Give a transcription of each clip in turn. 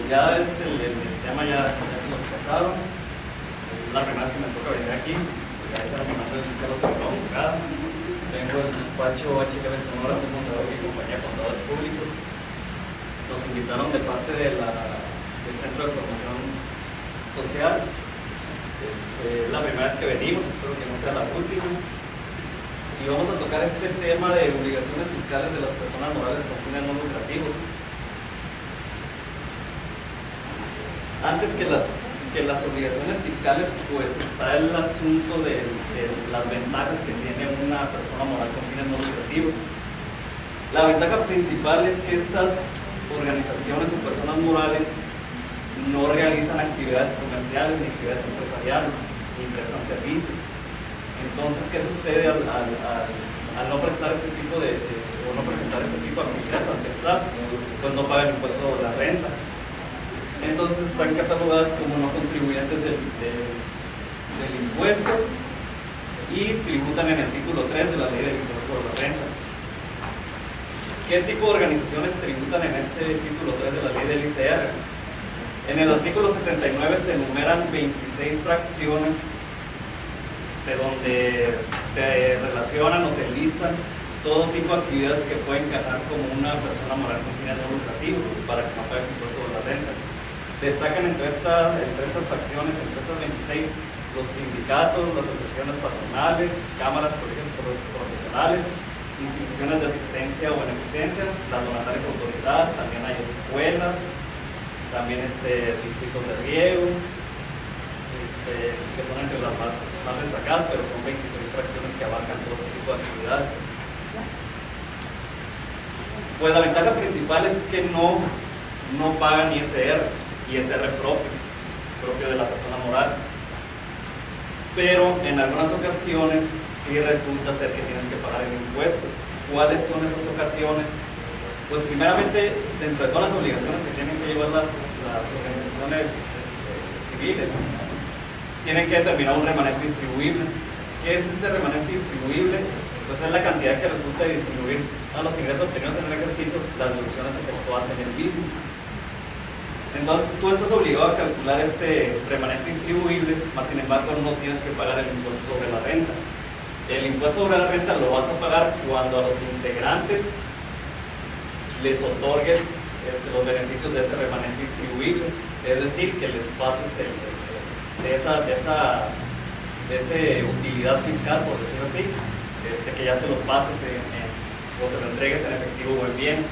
ya el tema ya se nos pasaron. Es la primera vez que me toca venir aquí. Ahorita mi nombre es Carlos Figueroa Moncada. Vengo del despacho HKB Sonora, soy contador y compañía de contadores públicos. Nos invitaron de parte del Centro de Formación Social. Es la primera vez que venimos, espero que no sea la última. Y vamos a tocar este tema de obligaciones fiscales de las personas morales con fines no lucrativos. Antes que las obligaciones fiscales, pues está el asunto de las ventajas que tiene una persona moral con fines no lucrativos. La ventaja principal es que estas organizaciones o personas morales no realizan actividades comerciales ni actividades empresariales, ni prestan servicios. Entonces, ¿qué sucede al no prestar este tipo o no presentar este tipo de actividades al PENSAP? Pues no pagan impuesto sobre la renta. Entonces están catalogadas como no contribuyentes del impuesto y tributan en el título 3 de la ley del impuesto sobre la renta. ¿Qué tipo de organizaciones tributan en este título 3 de la ley del ICR? En el artículo 79 se enumeran 26 fracciones donde te relacionan o te listan todo tipo de actividades que pueden encajar como una persona moral con fines no lucrativos para que no pagues impuesto sobre la renta. Destacan entre estas fracciones, entre estas 26, los sindicatos, las asociaciones patronales, cámaras, colegios profesionales, instituciones de asistencia o beneficencia, las donatarias autorizadas, también hay escuelas, también distritos de riego, que son entre las más destacadas, pero son 26 fracciones que abarcan todo este tipo de actividades. Pues la ventaja principal es que no pagan ISR propio de la persona moral, pero en algunas ocasiones sí resulta ser que tienes que pagar el impuesto. ¿Cuáles son esas ocasiones? Pues primeramente, dentro de todas las obligaciones que tienen que llevar las organizaciones civiles, tienen que determinar un remanente distribuible. ¿Qué es este remanente distribuible? Pues es la cantidad que resulta de disminuir a los ingresos obtenidos en el ejercicio, las deducciones efectuadas en el mismo. Entonces tú estás obligado a calcular este remanente distribuible, mas sin embargo no tienes que pagar el impuesto sobre la renta. El impuesto sobre la renta lo vas a pagar cuando a los integrantes les otorgues los beneficios de ese remanente distribuible, es decir, que les pases de esa utilidad fiscal, por decirlo así, que ya se lo pases o se lo entregues en efectivo o en bienes.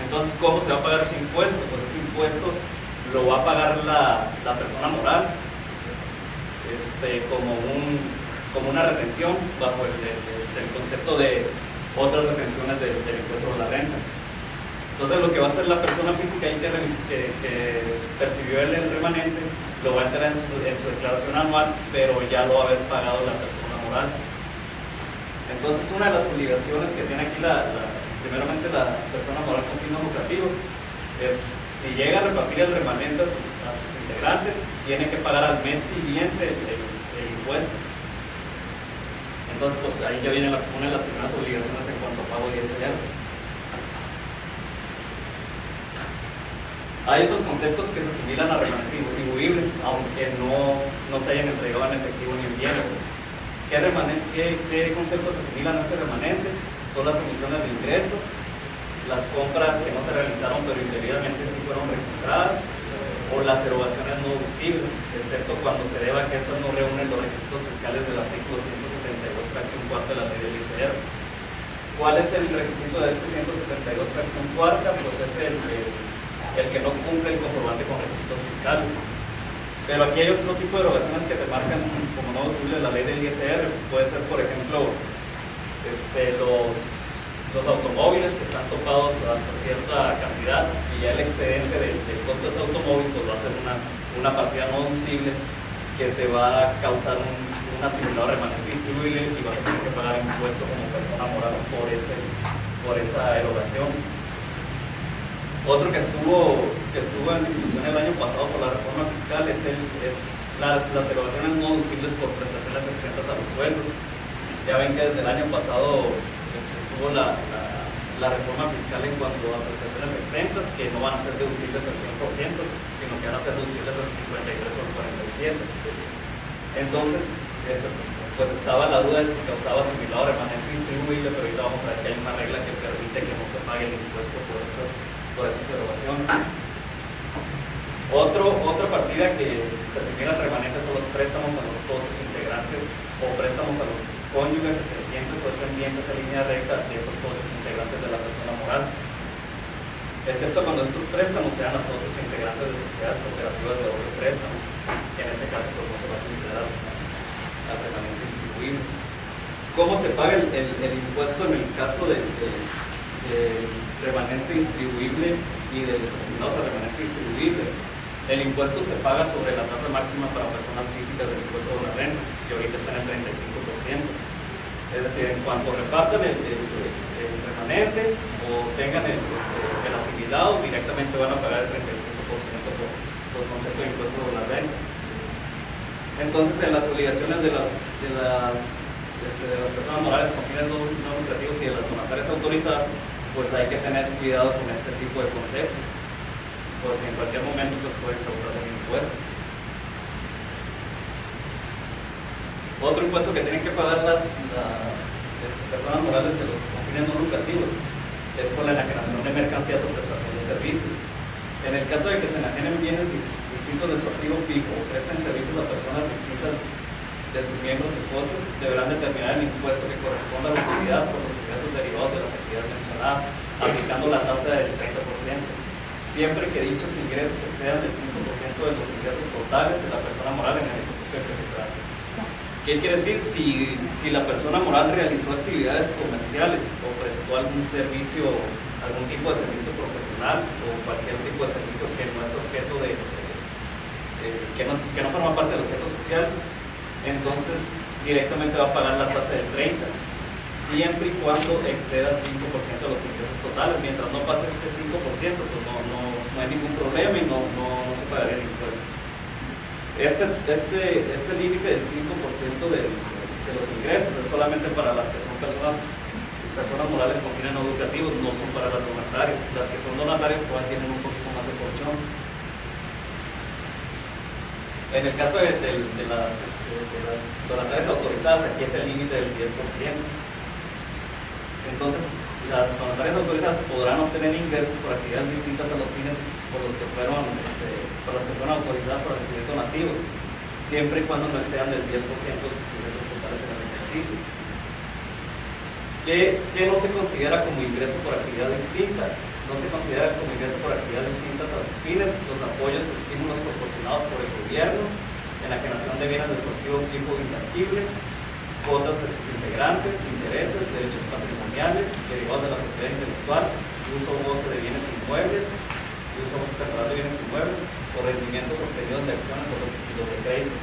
Entonces, ¿cómo se va a pagar ese impuesto? Pues ese impuesto lo va a pagar la persona moral como una retención bajo el concepto de otras retenciones del impuesto sobre la renta. Entonces, lo que va a hacer la persona física ahí que percibió el remanente lo va a entrar en su declaración anual, pero ya lo va a haber pagado la persona moral. Entonces, una de las obligaciones que tiene aquí primeramente la persona moral con fin no lucrativo es, si llega a repartir el remanente a sus integrantes, tiene que pagar al mes siguiente el impuesto. Entonces, pues ahí ya viene una de las primeras obligaciones en cuanto a pago de ISR. Hay otros conceptos que se asimilan a remanente distribuible, aunque no se hayan entregado en efectivo ni en bienes. ¿Qué conceptos se asimilan a este remanente? Son las omisiones de ingresos, las compras que no se realizaron pero indebidamente sí fueron registradas, o las erogaciones no deducibles, excepto cuando se deba que estas no reúnen los requisitos fiscales del artículo 172, fracción cuarta de la ley del ICR. ¿Cuál es el requisito de este 172, fracción cuarta? Pues es el que no cumple el comprobante con requisitos fiscales. Pero aquí hay otro tipo de erogaciones que te marcan como no deducible la ley del ISR. Puede ser, por ejemplo, los automóviles que están topados hasta cierta cantidad y ya el excedente del costo de ese automóvil pues va a ser una partida no deducible que te va a causar un asimilado remanente distribuible y vas a tener que pagar impuesto como persona moral por esa erogación. Otro que estuvo en discusión el año pasado por la reforma fiscal es las erogaciones no deducibles por prestaciones exentas a los sueldos. Ya ven que desde el año pasado estuvo la reforma fiscal en cuanto a prestaciones exentas, que no van a ser deducibles al 100%, sino que van a ser deducibles al 53 o al 47. Entonces, pues estaba la duda de si causaba asimilado remanente distribuible, pero ahorita vamos a ver que hay una regla que permite que no se pague el impuesto por esas erogaciones. Otra partida que se asimila al remanente son los préstamos a los socios integrantes o préstamos a los cónyuges, ascendientes o descendientes en línea recta de esos socios integrantes de la persona moral, excepto cuando estos préstamos sean a socios o integrantes de sociedades cooperativas de doble préstamo. En ese caso, pues no se va a asimilar al remanente distribuible. ¿Cómo se paga el impuesto en el caso del remanente distribuible y de los asignados al remanente distribuible? El impuesto se paga sobre la tasa máxima para personas físicas del impuesto de la renta, que ahorita está en el 35%. Es decir, en cuanto repartan el remanente o tengan el asimilado, directamente van a pagar el 35% por concepto de impuesto de la renta. Entonces, en las obligaciones de las personas morales con fines no lucrativos y de las donatarias autorizadas, pues hay que tener cuidado con este tipo de conceptos, porque en cualquier momento pues pueden causar un impuesto. Otro impuesto que tienen que pagar las personas morales con fines no lucrativos es por la enajenación de mercancías o prestación de servicios. En el caso de que se enajenen bienes distintos de su activo fijo o presten servicios a personas distintas de sus miembros o socios, deberán determinar el impuesto que corresponda a la utilidad por los ingresos derivados de las actividades mencionadas, aplicando la tasa del 30%, siempre que dichos ingresos excedan el 5% de los ingresos totales de la persona moral en el ejercicio que se trate. ¿Qué quiere decir? Si la persona moral realizó actividades comerciales o prestó algún servicio, algún tipo de servicio profesional o cualquier tipo de servicio que no es objeto que no forma parte del objeto social, entonces directamente va a pagar la tasa del 30%, siempre y cuando exceda el 5% de los ingresos totales. Mientras no pase este 5%, pues no hay ningún problema y no se pagaría el impuesto. Este límite del 5% de los ingresos es solamente para las que son personas morales con fines no lucrativos, no son para las donatarias. Las que son donatarias todavía tienen un poquito más de colchón. En el caso de las donatarias autorizadas, aquí es el límite del 10%. Entonces, las donatarias autorizadas podrán obtener ingresos por actividades distintas a los fines por los que fueron autorizadas para recibir donativos, siempre y cuando no excedan del 10% de sus ingresos totales en el ejercicio. ¿Qué no se considera como ingreso por actividad distinta? No se considera como ingreso por actividades distintas a sus fines los apoyos o estímulos proporcionados por el gobierno, enajenación de bienes de su activo fijo o intangible, cuotas de sus integrantes, intereses, derechos patrimoniales derivados de la propiedad intelectual, uso o goce de bienes inmuebles, uso o goce temporal de bienes inmuebles, o rendimientos obtenidos de acciones o los títulos de crédito.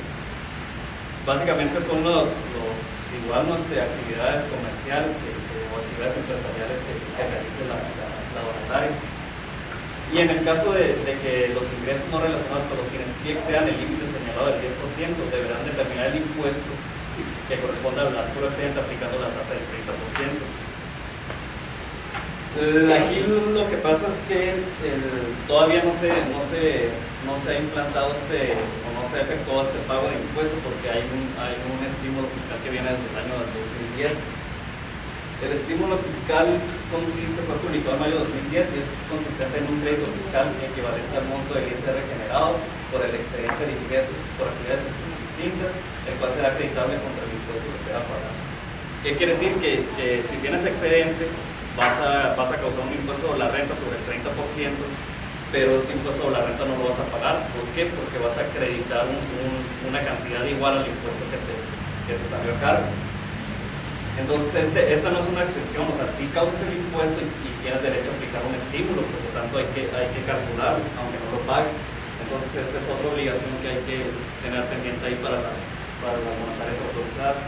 Básicamente son los actividades comerciales o actividades empresariales que realice la donataria. Y en el caso de que los ingresos no relacionados con los fines sí excedan el límite señalado del 10%, deberán determinar el impuesto que corresponde al artículo excedente aplicando la tasa del 30%. Aquí lo que pasa es que todavía no se ha implantado o no se ha efectuado este pago de impuesto porque hay un estímulo fiscal que viene desde el año 2010. El estímulo fiscal fue publicado en mayo de 2010 y es consistente en un crédito fiscal equivalente al monto del ISR generado por el excedente de ingresos por actividades distintas, el cual será acreditable contra el impuesto que sea pagado. ¿Qué quiere decir? Que si tienes excedente, vas a causar un impuesto sobre la renta sobre el 30%, pero ese impuesto sobre la renta no lo vas a pagar. ¿Por qué? Porque vas a acreditar una cantidad igual al impuesto que te salió a cargo. Entonces, esta no es una excepción, o sea, si causas el impuesto y tienes derecho a aplicar un estímulo, por lo tanto hay que calcularlo, aunque no lo pagues. Entonces, esta es otra obligación que hay que tener pendiente ahí para las donatarias autorizadas.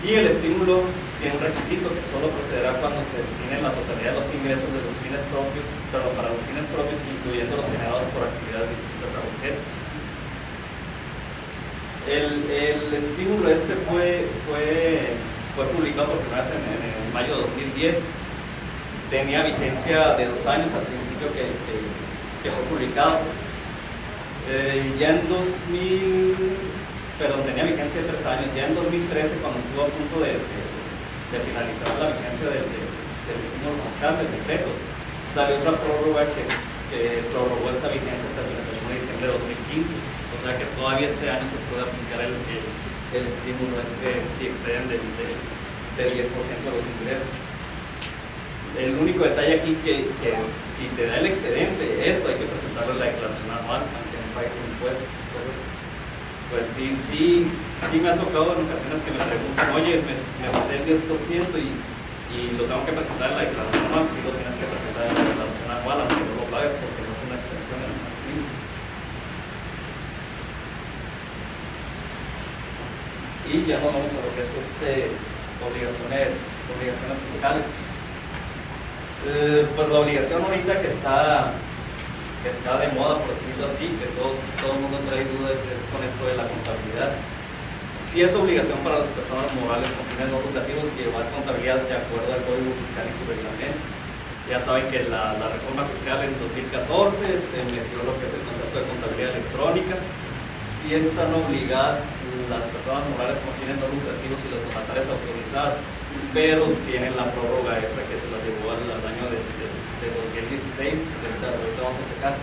Y el estímulo tiene un requisito que solo procederá cuando se destine la totalidad de los ingresos de los fines propios, pero para los fines propios, incluyendo los generados por actividades distintas al objeto. El estímulo fue publicado por primera vez en mayo de 2010. Tenía vigencia de 2 años al principio que fue publicado. Ya en 2000, perdón, tenía vigencia de 3 años. Ya en 2013, cuando estuvo a punto de finalizar la vigencia del estímulo fiscal, del decreto, salió otra prórroga que prorrogó esta vigencia hasta el 31 de diciembre de 2015. O sea que todavía este año se puede aplicar el estímulo si exceden del 10% de los ingresos. El único detalle aquí que si te da el excedente, esto hay que presentarlo en la declaración anual, aunque no pagues impuestos. Entonces, pues sí me ha tocado en ocasiones que me preguntan, oye, me pasé el 10% y lo tengo que presentar en la declaración anual. Sí lo tienes que presentar en la declaración anual, aunque no lo pagues, porque no es una exención, es un estímulo. Y ya nos vamos a lo que es obligaciones fiscales. Pues la obligación ahorita que está de moda, por decirlo así, que todo el mundo trae dudas, es con esto de la contabilidad. Sí es obligación para las personas morales con fines no lucrativos llevar contabilidad de acuerdo al Código Fiscal y su reglamento. Ya saben que la reforma fiscal en 2014 metió lo que es el concepto de contabilidad electrónica. Sí están obligadas las personas morales con fines no lucrativos y las donatarias autorizadas, pero tienen la prórroga esa que se las llevó al año de 2016, que ahorita vamos a checar.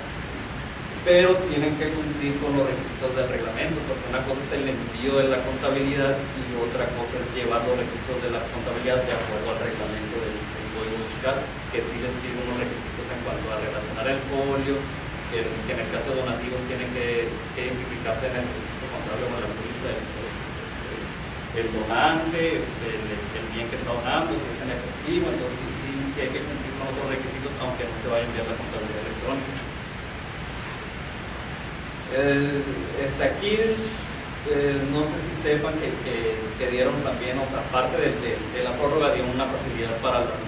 Pero tienen que cumplir con los requisitos del reglamento, porque una cosa es el envío de la contabilidad y otra cosa es llevar los requisitos de la contabilidad de acuerdo al reglamento del Código Fiscal, que sí les pide unos requisitos en cuanto a relacionar el folio, que en el caso de donativos tienen que identificarse en el registro contable o en la póliza el donante, el bien que está donando, si es en efectivo. Entonces sí hay que cumplir con otros requisitos, aunque no se vaya a enviar la contabilidad electrónica. Aquí no sé si sepan que dieron también, o sea, aparte de la prórroga, dio una facilidad para las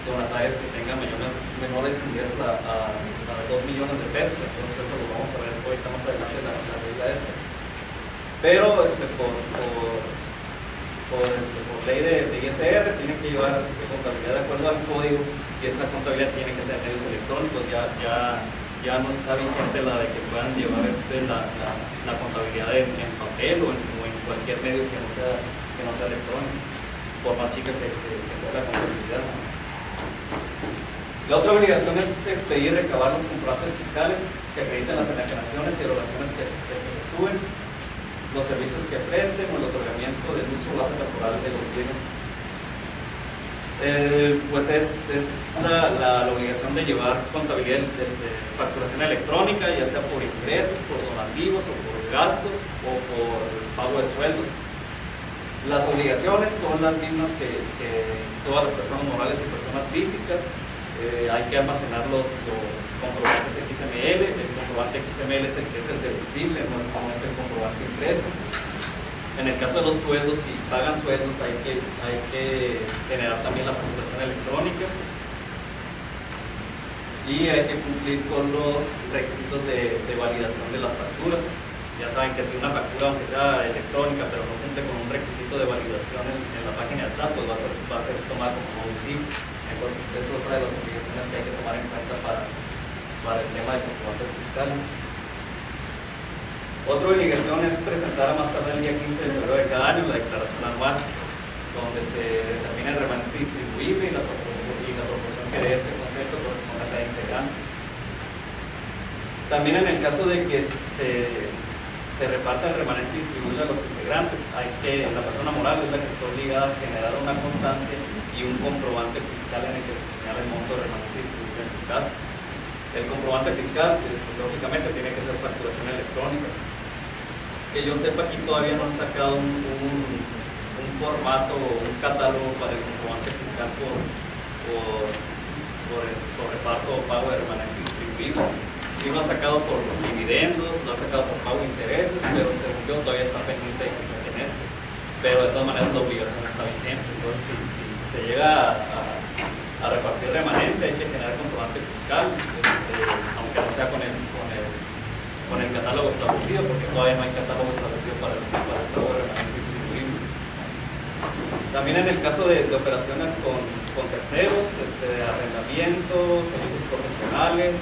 donatarias que tengan menores ingresos a 2 millones de pesos. Entonces eso lo vamos a ver ahorita más adelante, la regla esta. Pero por ley de ISR tienen que llevar contabilidad de acuerdo al código, y esa contabilidad tiene que ser en medios electrónicos. Ya no está vigente la de que puedan llevar la contabilidad en papel o en cualquier medio que no sea electrónico, por más chica que sea la contabilidad. La otra obligación es expedir y recabar los comprobantes fiscales que acrediten las enajenaciones y erogaciones que se efectúen, los servicios que presten o el otorgamiento del uso o base temporal de los bienes. Pues es la obligación de llevar contabilidad desde facturación electrónica, ya sea por ingresos, por donativos o por gastos o por pago de sueldos. Las obligaciones son las mismas que todas las personas morales y personas físicas. Hay que almacenar los comprobantes XML. El comprobante XML es el que es el deducible, no es el comprobante impreso. En el caso de los sueldos, si pagan sueldos, hay que generar también la facturación electrónica, y hay que cumplir con los requisitos de validación de las facturas. Ya saben que si una factura, aunque sea electrónica, pero no cumple con un requisito de validación en la página del SAT, pues va a ser tomada como deducible. Entonces, es otra de las obligaciones que hay que tomar en cuenta para el tema de comprobantes fiscales. Otra obligación es presentar a más tardar el día 15 de febrero de cada año la declaración anual, donde se determina el remanente distribuible y la proporción que de este concepto corresponde a cada integrante. También en el caso de que se reparta el remanente distribuible a los integrantes, la persona moral es la que está obligada a generar una constancia y un comprobante fiscal en el que se señala el monto de remanente distribuible en su caso. El comprobante fiscal, pues, lógicamente, tiene que ser facturación electrónica. Que yo sepa, aquí todavía no han sacado un formato o un catálogo para el comprobante fiscal por reparto o pago de remanente distribuible. Sí lo han sacado por dividendos, lo han sacado por pago de intereses, pero según yo todavía está pendiente de que saquen esto. Pero de todas maneras la obligación está vigente. Entonces, si se llega a repartir remanente, hay que generar comprobante fiscal, aunque no sea con el catálogo establecido, porque todavía no hay catálogo establecido para el pago de remanente distribuible. También en el caso de operaciones con terceros, de arrendamiento, servicios profesionales,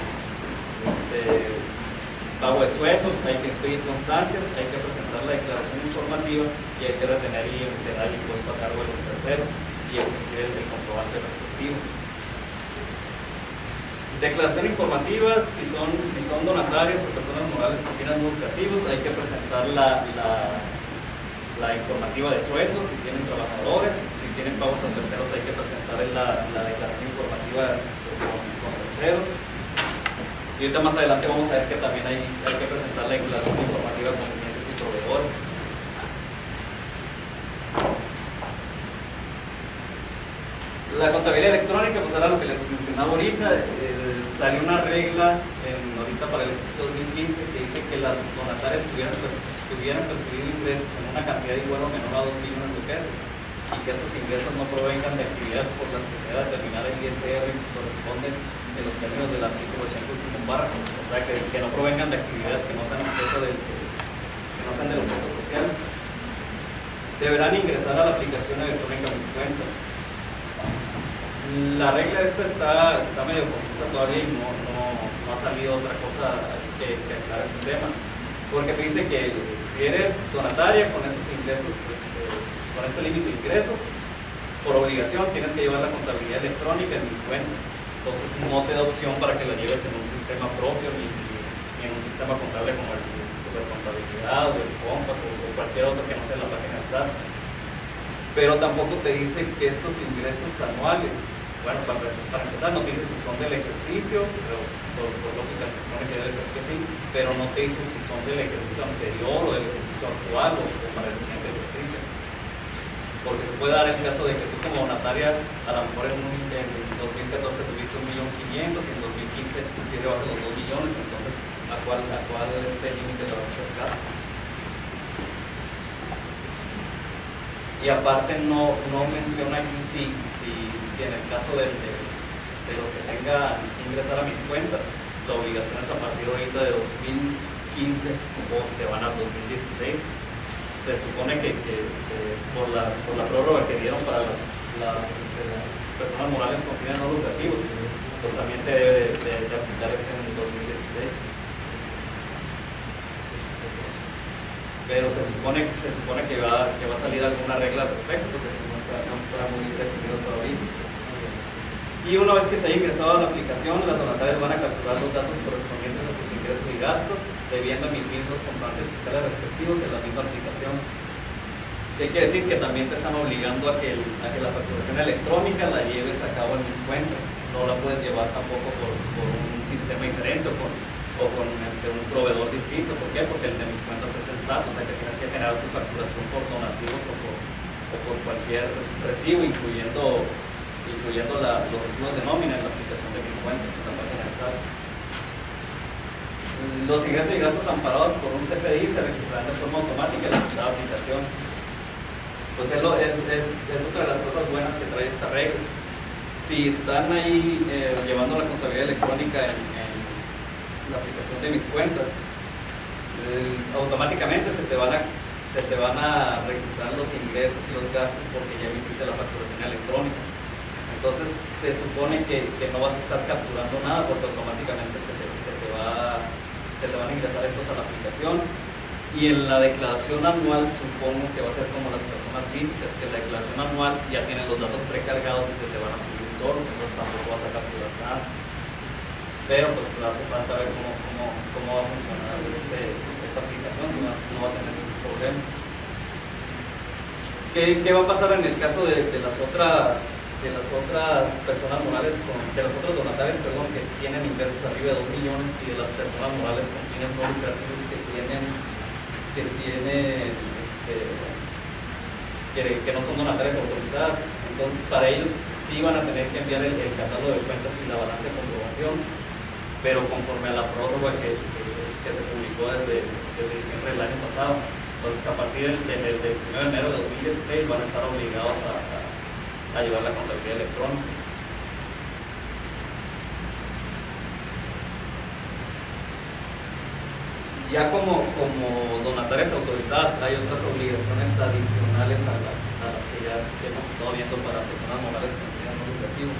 pago de sueldos, hay que expedir constancias, hay que presentar la declaración informativa y hay que retener y emitir el impuesto a cargo de los terceros y exigir el comprobante respectivo. Declaración informativa, si son donatarias o personas morales con fines no lucrativos, hay que presentar la informativa de sueldos, si tienen trabajadores, si tienen pagos a terceros hay que presentar la declaración informativa con terceros. Y ahorita más adelante vamos a ver que también hay que presentar la declaración informativa con clientes y proveedores. La contabilidad electrónica, pues era lo que les mencionaba ahorita. Salió una regla ahorita para el ejercicio 2015 que dice que las donatarias tuvieran percibido ingresos en una cantidad igual o menor a 2 millones de pesos y que estos ingresos no provengan de actividades por las que se debe determinar el ISR que corresponden en los términos del artículo 80 último párrafo, o sea que no provengan de actividades que no sean objeto del objeto social. Deberán ingresar a la aplicación electrónica Mis Cuentas. La regla esta está medio confusa todavía y no ha salido otra cosa que aclare este tema, porque te dice que si eres donataria con estos ingresos, con este límite de ingresos, por obligación tienes que llevar la contabilidad electrónica en Mis Cuentas. Entonces no te da opción para que la lleves en un sistema propio ni en un sistema contable como el Supercontabilidad o el Compact o cualquier otro que no sea la página del SAT. Pero tampoco te dice que estos ingresos anuales, bueno, para empezar no te dice si son del ejercicio, pero por lógica se supone que debe ser que sí, pero no te dice si son del ejercicio anterior o del ejercicio actual o para el siguiente ejercicio. Porque se puede dar el caso de que tú como donataria, a lo mejor en 2014 tuviste 1.500.000 y en 2015 sí rebasas los 2 millones, entonces ¿a cuál límite te vas a acercar? Y aparte no menciona aquí si en el caso de los que tengan que ingresar a Mis Cuentas, la obligación es a partir ahorita de 2015 o se van al 2016. Se supone que por la prórroga que dieron para las personas morales con fines no lucrativos, pues también te debe de aplicar en el 2016. Pero se supone que va a salir alguna regla al respecto, porque no está muy definido todavía. Y una vez que se haya ingresado a la aplicación, las donatarias van a capturar los datos correspondientes a sus ingresos y gastos, debiendo emitir los comprobantes fiscales respectivos en la misma aplicación. ¿Qué quiere decir? Que también te están obligando a que la facturación electrónica la lleves a cabo en Mis Cuentas. No la puedes llevar tampoco por un sistema diferente o con un proveedor distinto. ¿Por qué? Porque el de Mis Cuentas es el SAT, o sea que tienes que generar tu facturación por donativos o por cualquier recibo, incluyendo los recibos de nómina en la aplicación de Mis Cuentas, en la página del SAT. Los ingresos y gastos amparados por un CFDI se registrarán de forma automática en la citada aplicación. Pues es otra de las cosas buenas que trae esta regla. Si están ahí llevando la contabilidad electrónica en la aplicación de Mis Cuentas, automáticamente se te van a registrar los ingresos y los gastos porque ya emitiste la facturación electrónica. Entonces se supone que no vas a estar capturando nada porque automáticamente se te van a ingresar estos a la aplicación. Y en la declaración anual supongo que va a ser como las personas físicas, que en la declaración anual ya tienen los datos precargados y se te van a subir solos, entonces tampoco vas a capturar nada. Pero pues hace falta ver cómo va a funcionar esta aplicación, si no va a tener ningún problema. ¿Qué va a pasar en el caso de las otras personas morales, de los otros donatarios, que tienen ingresos arriba de 2 millones y de las personas morales con fines no lucrativos que no son donatarias autorizadas? Entonces para ellos sí van a tener que enviar el catálogo de cuentas y la balanza de comprobación, pero conforme a la prórroga que se publicó desde diciembre del año pasado. Entonces a partir del 1 de enero de 2016 van a estar obligados a llevar la contabilidad electrónica. Ya como donatarias autorizadas hay otras obligaciones adicionales a las que ya hemos estado viendo para personas morales con fines no lucrativos.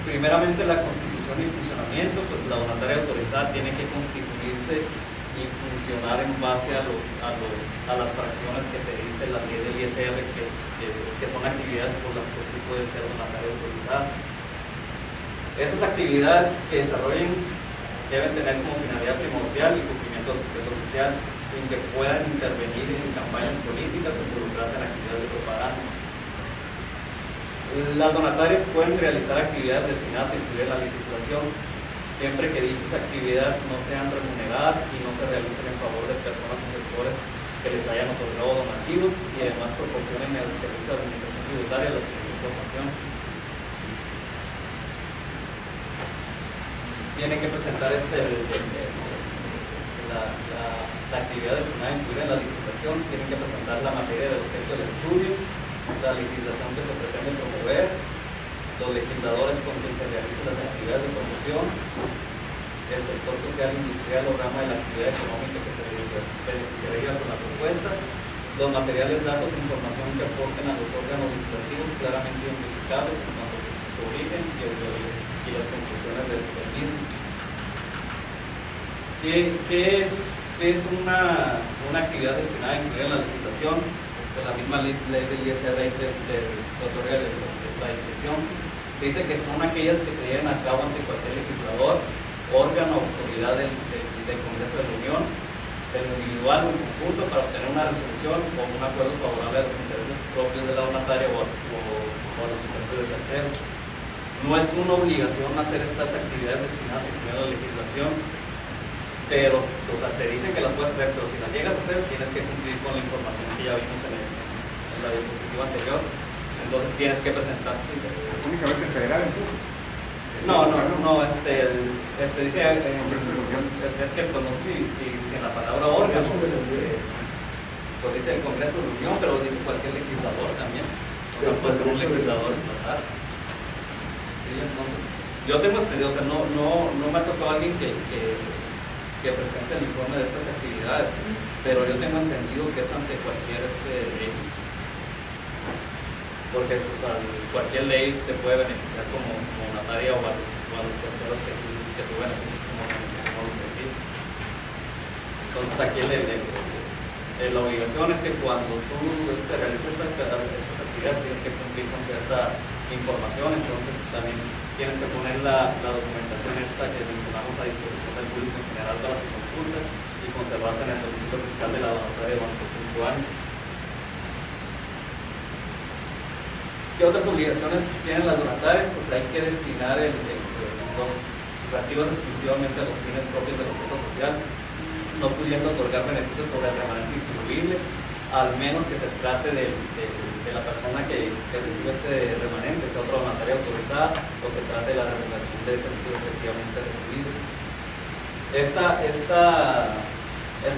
Primeramente, la constitución y funcionamiento, pues la donataria autorizada tiene que constituirse y funcionar en base a las fracciones que te dice la ley del ISR, que son actividades por las que sí puede ser donataria autorizada. Esas actividades que desarrollen deben tener como finalidad primordial el cumplimiento de su objeto social, sin que puedan intervenir en campañas políticas o involucrarse en actividades de propaganda. Las donatarias pueden realizar actividades destinadas a influir en la legislación, siempre que dichas actividades no sean remuneradas y no se realicen en favor de personas o sectores que les hayan otorgado donativos, y además proporcionen el servicio de administración tributaria la siguiente información. Tienen que presentar la actividad destinada a influir en la legislación, tienen que presentar la materia del objeto del estudio, la legislación que se pretende promover, los legisladores con quien se realicen las actividades de promoción, el sector social, industrial o rama de la actividad económica que se beneficiaría con la propuesta, los materiales, datos e información que aporten a los órganos legislativos claramente identificables en cuanto a su origen y las conclusiones del mismo. ¿Qué es una actividad destinada a influir en la legislación? La misma ley del ISR te otorga la definición, que dice que son aquellas que se lleven a cabo ante cualquier legislador, órgano o autoridad del Congreso de la Unión, del individual o en conjunto, para obtener una resolución o un acuerdo favorable a los intereses propios de la donataria o a los intereses de terceros. No es una obligación hacer estas actividades destinadas a influir en la legislación, pero te dicen que las puedes hacer, pero si las llegas a hacer tienes que cumplir con la información que ya vimos en la diapositiva anterior. Entonces tienes que presentar. ¿Sí? Únicamente federal, entonces. No, dice, es que pues no sé si en la palabra órgano, pues dice el Congreso de la Unión, pero dice cualquier legislador también. O sea, puede ser un legislador estatal. ¿Sí? Entonces, yo tengo entendido, o sea, no me ha tocado alguien que presente el informe de estas actividades, pero yo tengo entendido que es ante cualquier ley, porque cualquier ley te puede beneficiar como donataria o a los terceros que tú beneficias como organización o objetivo. Entonces aquí la obligación es que cuando tú realices estas actividades tienes que cumplir con cierta información, entonces también tienes que poner la documentación esta que mencionamos a disposición del público en general para su consulta y conservarse en el domicilio fiscal de la donataria durante 5 años. ¿Qué otras obligaciones tienen las donatarias? Pues hay que destinar sus activos exclusivamente a los fines propios del objeto social, no pudiendo otorgar beneficios sobre el remanente distribuible, al menos que se trate de la persona que recibe este remanente, sea otra donataria autorizada, o se trate de la remuneración de servicios efectivamente recibidos. Esta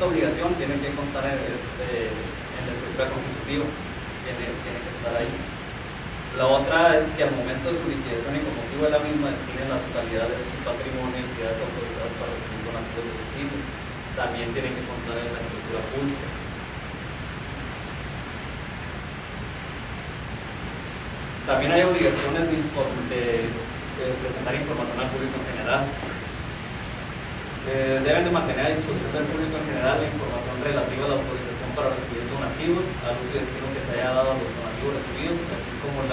obligación tiene que constar en la escritura constitutiva, tiene que estar ahí. La otra es que al momento de su liquidación y con motivo de la misma destine la totalidad de su patrimonio a entidades autorizadas para recibir donativos deducibles. También tiene que constar en la escritura pública. También hay obligaciones de presentar información al público en general. Deben de mantener a disposición del público en general la información relativa a la autorización para recibir donativos, al uso y destino que se haya dado a los donativos recibidos, así como al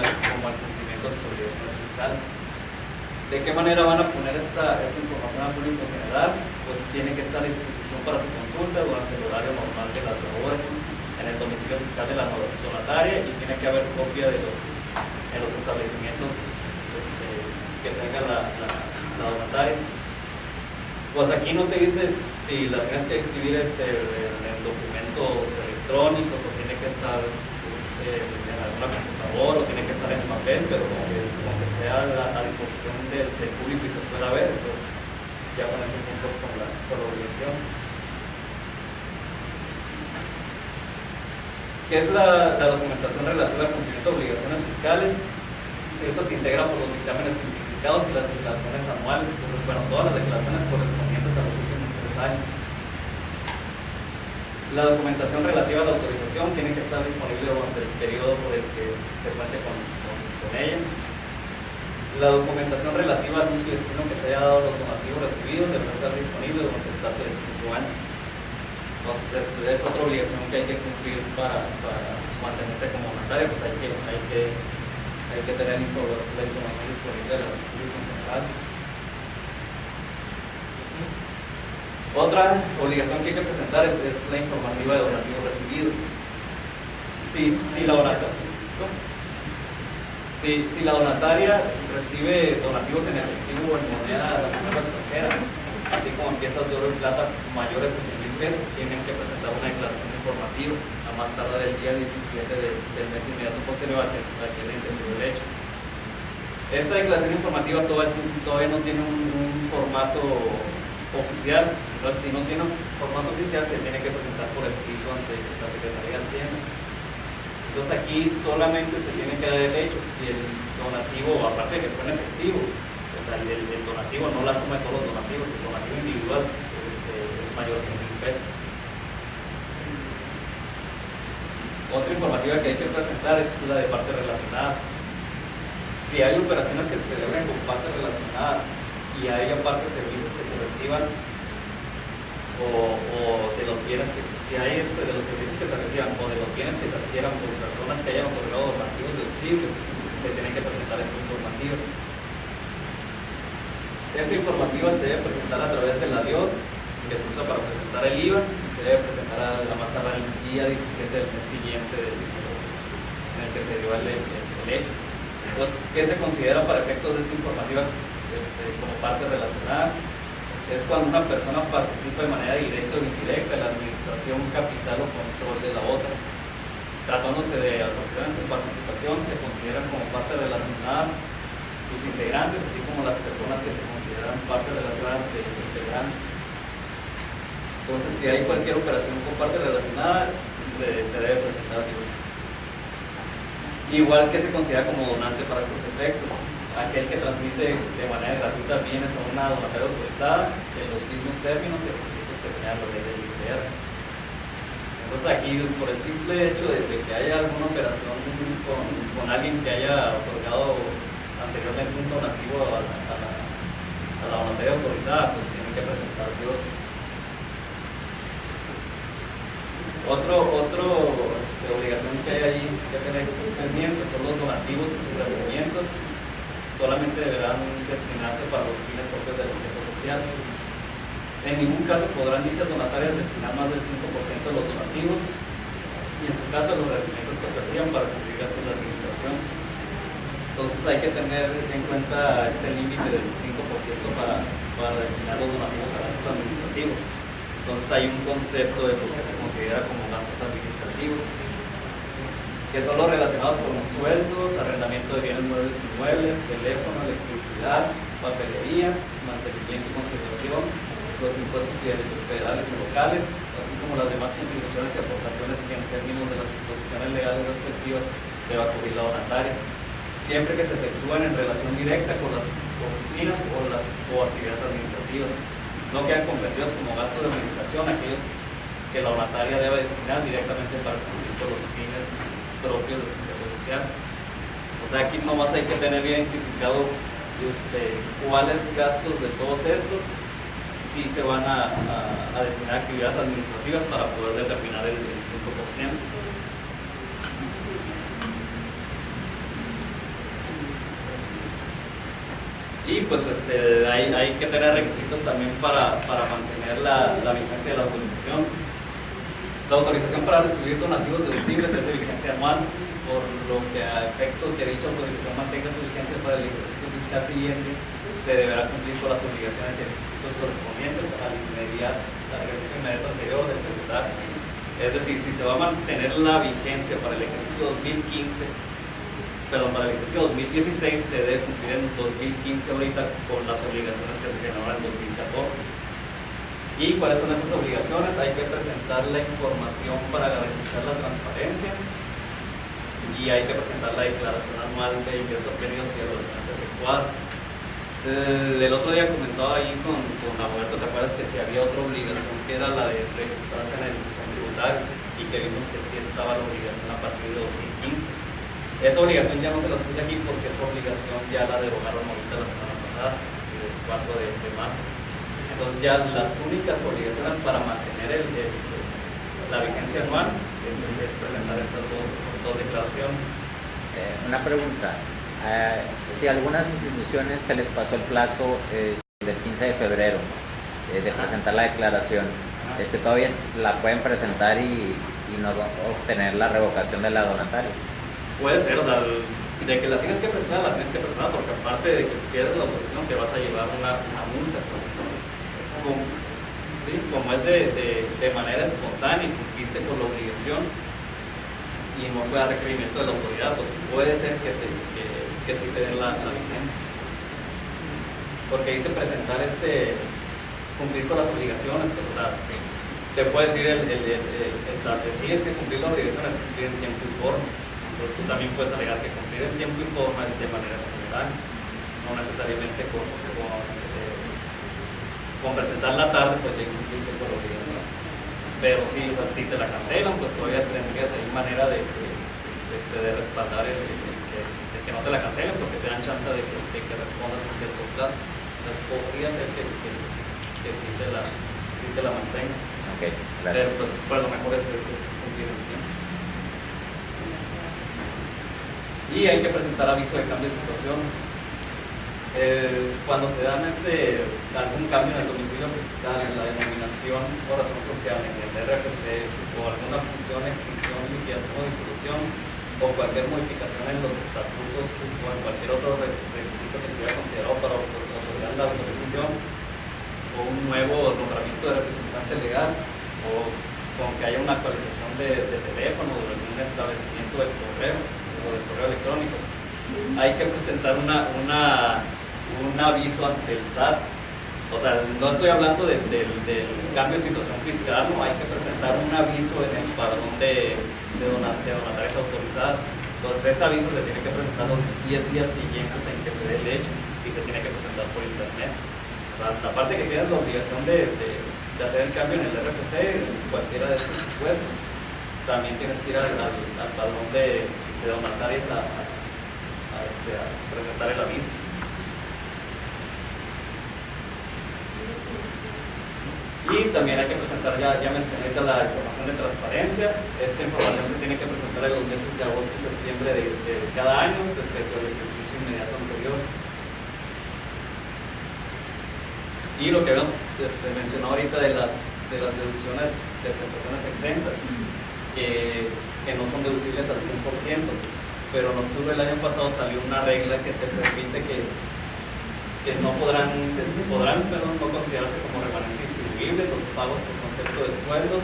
cumplimiento de sus obligaciones fiscales. ¿De qué manera van a poner esta información al público en general? Pues tiene que estar a disposición para su consulta durante el horario normal de las labores en el domicilio fiscal de la donataria, y tiene que haber copia en los establecimientos que tenga la donataria. Pues aquí no te dice si la tienes que exhibir en documentos electrónicos o tiene que estar en alguna computadora o tiene que estar en papel, pero como que esté a disposición del público y se pueda ver, pues ya con eso cumples con la obligación. ¿Qué es la documentación relativa al cumplimiento de obligaciones fiscales? Esta se integra por los dictámenes simplificados y las declaraciones anuales, todas las declaraciones correspondientes a los últimos 3 años. La documentación relativa a la autorización tiene que estar disponible durante el periodo por el que se cuente con ella. La documentación relativa al uso y destino que se haya dado a los donativos recibidos deberá estar disponible durante el plazo de 5 años. Entonces, es otra obligación que hay que cumplir para mantenerse como donatario, pues hay que tener la información disponible de la público en general. Otra obligación que hay que presentar es la informativa de donativos recibidos. Si la donataria recibe donativos en efectivo o en moneda nacional o extranjera, así como en piezas de oro y plata mayores a 100,000 pesos, tienen que presentar una declaración informativa a más tardar el día 17 del mes inmediato posterior a que hayan recibido el hecho. Esta declaración informativa todavía no tiene un formato oficial, entonces si no tiene un formato oficial se tiene que presentar por escrito ante la Secretaría de Hacienda. Entonces aquí solamente se tiene que dar el hecho si el donativo, aparte de que fue en efectivo, o sea, el donativo no la suma de todos los donativos, el donativo individual es mayor a 100,000 pesos. Otra informativa que hay que presentar es la de partes relacionadas. Si hay operaciones que se celebran con partes relacionadas y hay aparte servicios que se reciban o de los bienes que, si hay de los servicios que se reciban o de los bienes que se adquieran por personas que hayan otorgado donativos deducibles, se tiene que presentar esta informativa. Esta informativa se debe presentar a través de la DIOT, que se usa para presentar el IVA, y se debe presentar a la más tardar el día 17 del mes siguiente en el que se dio el hecho. Entonces, ¿qué se considera para efectos de esta informativa como parte relacionada? Es cuando una persona participa de manera directa o indirecta en la administración, capital o control de la otra. Tratándose de asociaciones en participación, se consideran como partes relacionadas sus integrantes, así como las personas que se consideran partes relacionadas de ese integrante. Entonces, si hay cualquier operación con parte relacionada, se debe presentar. Igual que se considera como donante para estos efectos, aquel que transmite de manera gratuita bienes a una donataria autorizada en los mismos términos y requisitos que señala la ley del ICR. Entonces aquí, por el simple hecho de que haya alguna operación con alguien que haya otorgado anteriormente un donativo a la donataria autorizada, pues tienen que presentar obligación que hay ahí que tener pendiente son los donativos y sus requerimientos. Solamente deberán destinarse para los fines propios del objeto social. En ningún caso podrán dichas donatarias destinar más del 5% de los donativos y en su caso los requerimientos que persigan para cumplir gastos de administración. Entonces hay que tener en cuenta este límite del 5% para destinar los donativos a gastos administrativos. Entonces hay un concepto de lo que se considera como gastos administrativos, que son los relacionados con los sueldos, arrendamiento de bienes muebles e inmuebles, teléfono, electricidad, papelería, mantenimiento y conservación, los impuestos y derechos federales y locales, así como las demás contribuciones y aportaciones que en términos de las disposiciones legales respectivas deba cubrir la donataria, siempre que se efectúen en relación directa con las oficinas o actividades administrativas. No quedan comprendidos como gastos de administración aquellos que la donataria debe destinar directamente para cumplir con los fines propios de su objeto social. O sea, aquí nomás hay que tener bien identificado cuáles gastos de todos estos sí se van a destinar a actividades administrativas para poder determinar el 5%. Y pues hay que tener requisitos también para mantener la vigencia de la autorización. La autorización para recibir donativos deducibles es de vigencia anual, por lo que a efecto que dicha autorización mantenga su vigencia para el ejercicio fiscal siguiente, se deberá cumplir con las obligaciones y requisitos correspondientes al ejercicio inmediato anterior del que se trata. Es decir, si se va a mantener la vigencia para el ejercicio 2015, para el ejercicio 2016 se debe cumplir en 2015 ahorita con las obligaciones que se generaron en 2014. ¿Y cuáles son esas obligaciones? Hay que presentar la información para garantizar la transparencia y hay que presentar la declaración anual de ingresos obtenidos y evaluaciones efectuadas. El otro día comentaba ahí con Alberto, ¿te acuerdas que si había otra obligación que era la de registrarse en el buzón tributario y que vimos que sí estaba la obligación a partir de 2015? Esa obligación ya no se las puse aquí porque esa obligación ya la derogaron ahorita la semana pasada, el 4 de marzo. Entonces ya las únicas obligaciones para mantener la vigencia anual es presentar estas dos declaraciones. Una pregunta. Si a algunas instituciones se les pasó el plazo del 15 de febrero de presentar la declaración, todavía la pueden presentar y no obtener la revocación de la donataria. Puede ser, o sea, de que la tienes que presentar, la tienes que presentar, porque aparte de que pierdes la autorización, te vas a llevar una multa. Pues, entonces, como es de manera espontánea y cumpliste con la obligación y no fue a requerimiento de la autoridad, pues puede ser que sí te den la vigencia. Porque dice presentar cumplir con las obligaciones, pues, o sea, te puede decir el SAT, sí es que cumplir la obligación es cumplir en tiempo y forma. Entonces tú también puedes alegar que cumplir en tiempo y forma es de manera espontánea, no necesariamente con presentar la tarde, pues ya cumpliste con la obligación. Pero sí, o sea, si te la cancelan, pues todavía tendrías ahí manera de respaldar el que no te la cancelen, porque te dan chance de que respondas en cierto plazo. Entonces podría ser que sí te la mantenga. Okay, pero pues lo mejor es cumplir el tiempo. Y hay que presentar aviso de cambio de situación. Cuando se dan algún cambio en el domicilio fiscal, en la denominación o razón social, en el RFC, o alguna función, extinción, liquidación o disolución, o cualquier modificación en los estatutos o en cualquier otro requisito que se hubiera considerado para otorgar la autorización, o un nuevo nombramiento de representante legal, o con que haya una actualización de teléfono o de algún establecimiento del correo o del correo electrónico. Hay que presentar un aviso ante el SAT. O sea, no estoy hablando del cambio de situación fiscal, no, hay que presentar un aviso en el padrón de donatarias autorizadas. Entonces ese aviso se tiene que presentar los 10 días siguientes en que se dé el hecho y se tiene que presentar por internet. O sea, aparte que tienes la obligación de hacer el cambio en el RFC, en cualquiera de estos impuestos, también tienes que ir al padrón de donatarias a presentar el aviso. Y también hay que presentar, ya mencioné la información de transparencia. Esta información se tiene que presentar en los meses de agosto y septiembre de cada año respecto al ejercicio inmediato anterior. Y lo que se mencionó ahorita de las deducciones de prestaciones exentas, que no son deducibles al 100%, pero en octubre del año pasado salió una regla que te permite que no podrán no considerarse como remanente distribuible los pagos por concepto de sueldos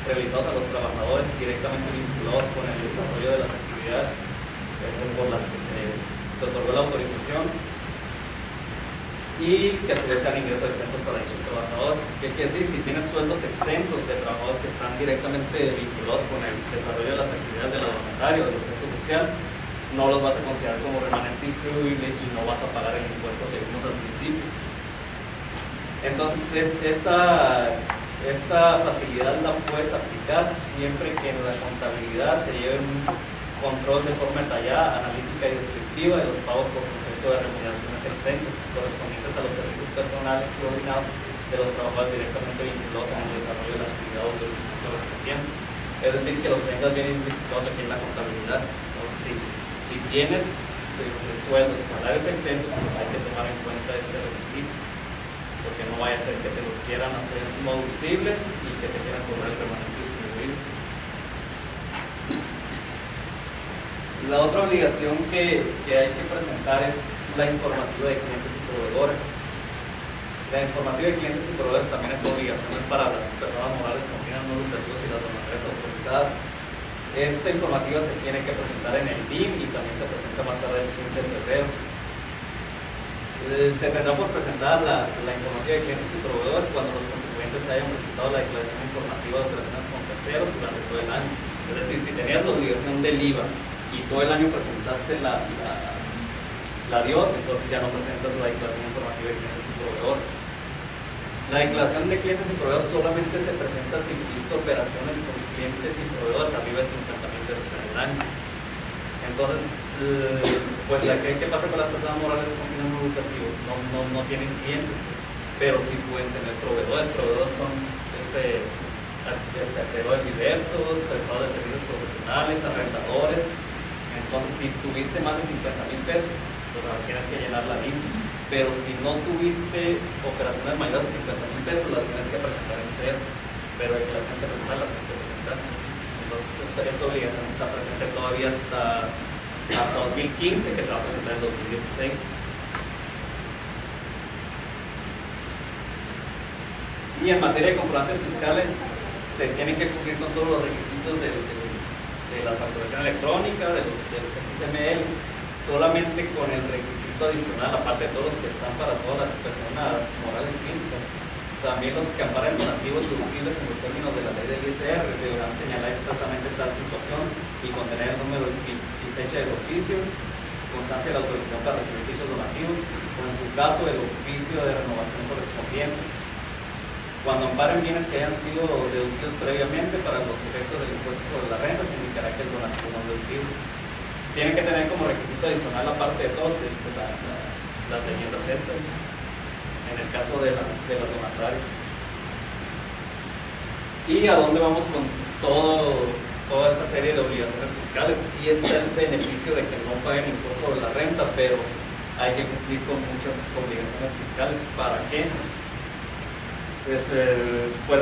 realizados a los trabajadores directamente vinculados con el desarrollo de las actividades por las que se otorgó la autorización, y que a su vez sean ingresos exentos para dichos trabajadores. ¿Qué quiere decir? Si tienes sueldos exentos de trabajadores que están directamente vinculados con el desarrollo de las actividades de la donataria o del objeto social, no los vas a considerar como remanente distribuible y no vas a pagar el impuesto que vimos al principio. Entonces, esta facilidad la puedes aplicar siempre que en la contabilidad se lleve un control de forma detallada, analítica y descriptiva de los pagos por concepto de remuneraciones exentas correspondientes a los servicios personales subordinados de los trabajadores directamente vinculados en el desarrollo de la actividad o autorización correspondiente. Es decir, que los tengas bien identificados aquí en la contabilidad. Entonces, si tienes sueldos y salarios exentos, pues hay que tomar en cuenta este requisito, porque no vaya a ser que te los quieran hacer no deducibles y que te quieran cobrar el remanente distribuible. La otra obligación que hay que presentar es la informativa de clientes y proveedores. La informativa de clientes y proveedores también es obligación para las personas morales con fines no lucrativos y las donatarias autorizadas. Esta informativa se tiene que presentar en el DIM y también se presenta más tarde el 15 de febrero. Se tendrá por presentar la informativa de clientes y proveedores cuando los contribuyentes se hayan presentado la declaración informativa de operaciones con terceros durante todo el año. Es decir, si tenías la obligación del IVA y todo el año presentaste la la dio, entonces ya no presentas la declaración informativa de clientes y proveedores. La declaración de clientes y proveedores solamente se presenta si tuviste operaciones con clientes y proveedores arriba de 50,000 pesos en el año. Entonces, pues ¿qué pasa con las personas morales con fines no lucrativos? No tienen clientes, pero sí pueden tener proveedores. Proveedores son acreedores diversos, prestadores de servicios profesionales, arrendadores. Entonces, si tuviste más de 50,000 pesos, pues tienes que llenar la línea. Pero si no tuviste operaciones mayores de 50,000 pesos, las tienes que presentar en cero. Pero el que las tienes que presentar, las tienes que presentar. Entonces, esta obligación está presente todavía hasta 2015, que se va a presentar en 2016. Y en materia de comprobantes fiscales, se tienen que cumplir con todos los requisitos de la facturación electrónica, de los XML, solamente con el requisito adicional, aparte de todos los que están para todas las personas morales y físicas. También los que amparan donativos deducibles en los términos de la ley del ISR deberán señalar expresamente tal situación y contener el número y fecha del oficio, constancia de la autorización para recibir dichos donativos, o en su caso el oficio de renovación correspondiente. Cuando amparen bienes que hayan sido deducidos previamente para los efectos del impuesto sobre la renta, se indicará que el donativo no es deducible. Tienen que tener como requisito adicional, aparte de todos, las leyendas estas, en el caso de las donatarias. ¿Y a dónde vamos con toda esta serie de obligaciones fiscales? Sí está el beneficio de que no paguen impuesto sobre la renta, pero hay que cumplir con muchas obligaciones fiscales. ¿Para qué? Pues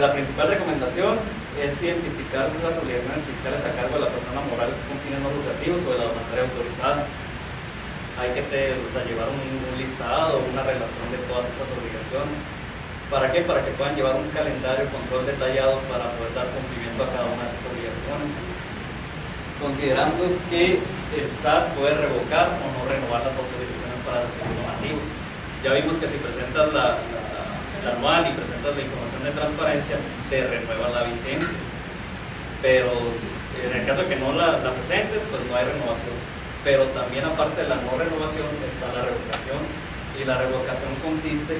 la principal recomendación es identificar las obligaciones fiscales a cargo de la persona moral con fines no lucrativos o de la donataria autorizada. Hay que llevar un listado, una relación de todas estas obligaciones. ¿Para qué? Para que puedan llevar un calendario, control detallado para poder dar cumplimiento a cada una de esas obligaciones. Considerando que el SAT puede revocar o no renovar las autorizaciones para recibir donativos. Ya vimos que si presentas la anual y presentas la información de transparencia, te renueva la vigencia. Pero en el caso de que no la presentes, pues no hay renovación. Pero también, aparte de la no renovación, está la revocación. Y la revocación consiste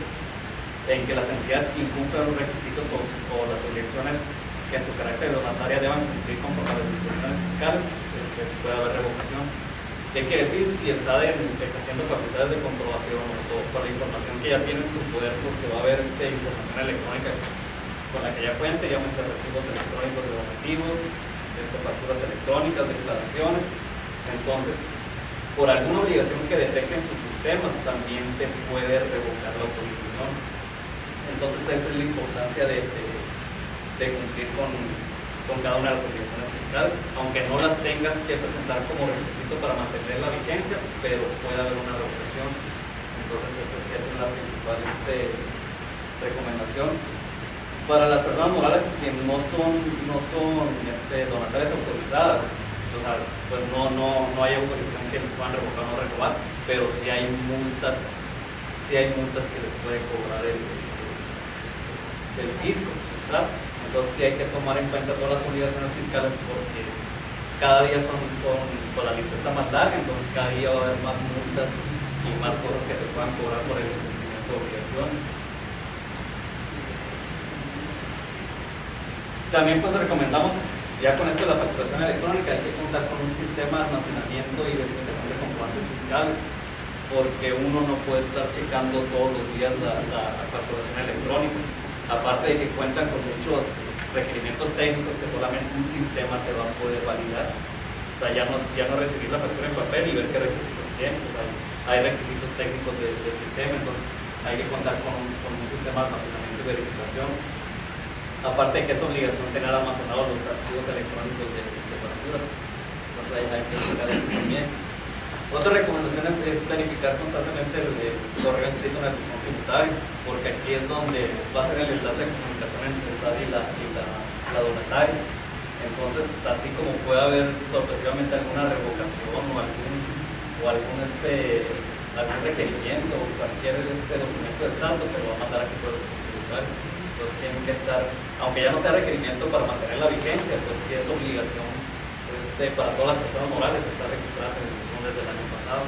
en que las entidades que incumplan los requisitos o las obligaciones que en su carácter donataria deban cumplir conforme a las disposiciones fiscales, puede haber revocación. ¿Qué quiere decir? Si el SAT ejerciendo facultades de comprobación o por la información que ya tiene en su poder, porque va a haber información electrónica con la que ya cuente, llámese recibos electrónicos de donativos, facturas electrónicas, declaraciones. Entonces, por alguna obligación que detecte en sus sistemas, también te puede revocar la autorización. Entonces, esa es la importancia de cumplir con cada una de las obligaciones fiscales, aunque no las tengas que presentar como requisito para mantener la vigencia, pero puede haber una revocación. Entonces esa es la principal recomendación. Para las personas morales que no son donatarias autorizadas, pues no hay autorización que les puedan revocar o no renovar, pero sí hay multas que les puede cobrar el fisco, ¿sabes? Entonces sí hay que tomar en cuenta todas las obligaciones fiscales, porque cada día pues la lista está más larga, entonces cada día va a haber más multas y más cosas que se puedan cobrar por el cumplimiento de obligaciones. También pues recomendamos, ya con esto de la facturación electrónica, hay que contar con un sistema de almacenamiento y verificación de comprobantes fiscales, porque uno no puede estar checando todos los días la facturación electrónica. Aparte de que cuentan con muchos requerimientos técnicos que solamente un sistema te va a poder validar. O sea, ya no recibir la factura en papel y ver qué requisitos tiene. Pues hay requisitos técnicos de sistema, entonces hay que contar con un sistema de almacenamiento y verificación. Aparte de que es obligación tener almacenados los archivos electrónicos de facturas. Entonces hay que checar eso también. Otra recomendación es verificar constantemente el correo escrito en el buzón tributario, porque aquí es donde va a ser el enlace de comunicación entre el SAT y la donataria. Entonces, así como puede haber sorpresivamente alguna revocación o algún requerimiento o cualquier documento del SAT, pues te lo va a mandar aquí por el buzón tributario. Entonces tienen que estar, aunque ya no sea requerimiento para mantener la vigencia, pues sí es obligación para todas las personas morales están registradas en el buzón desde el año pasado.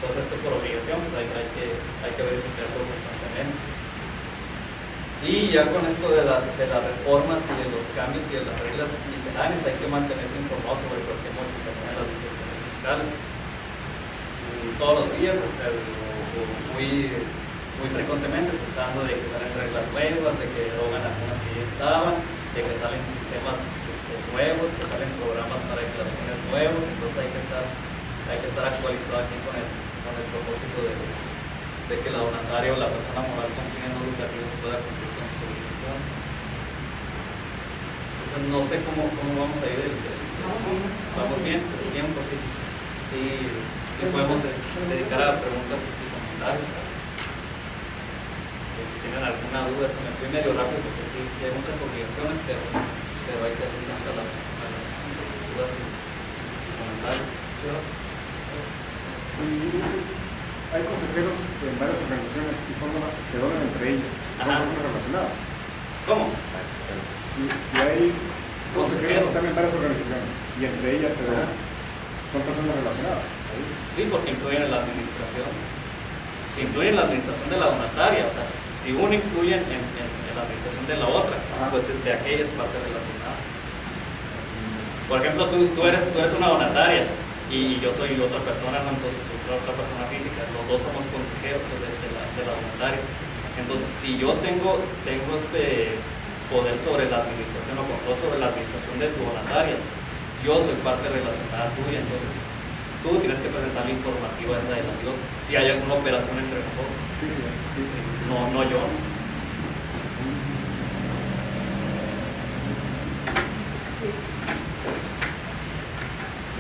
Entonces, por obligación, pues hay que verificarlo constantemente. Y ya con esto de las reformas y de los cambios y de las reglas misceláneas, hay que mantenerse informado sobre cualquier modificación en las disposiciones fiscales. Todos los días, muy frecuentemente se está dando de que salen reglas nuevas, de que derogan algunas que ya estaban, de que salen sistemas nuevos, que salen programas para declaraciones nuevos. Entonces hay que estar actualizado aquí con el propósito de que la donataria o la persona moral con fines no lucrativos pueda cumplir con sus obligaciones. Entonces no sé cómo vamos a ir. Vamos bien, el tiempo sí podemos dedicar a preguntas y comentarios. Si tienen alguna duda, esto me fui medio rápido porque sí hay muchas obligaciones, pero hay que atenderse a las dudas y comentarios. Sí, hay consejeros en varias organizaciones y se donan entre ellas, son personas relacionadas. ¿Cómo? Si hay consejeros que están en varias organizaciones y entre ellas se donan, son personas relacionadas. Sí, porque influyen en la administración. Si influyen en la administración de la donataria, o sea, si uno influye en la administración de la otra, pues de aquella es parte relacionada. Por ejemplo, tú eres una donataria y yo soy otra persona, ¿no? Entonces soy otra persona física, los dos somos consejeros pues, de la donataria. Entonces, si yo tengo este poder sobre la administración o control sobre la administración de tu donataria, yo soy parte relacionada tuya, entonces tú tienes que presentar la informativa esa de la DIO si hay alguna operación entre nosotros. Sí. No yo.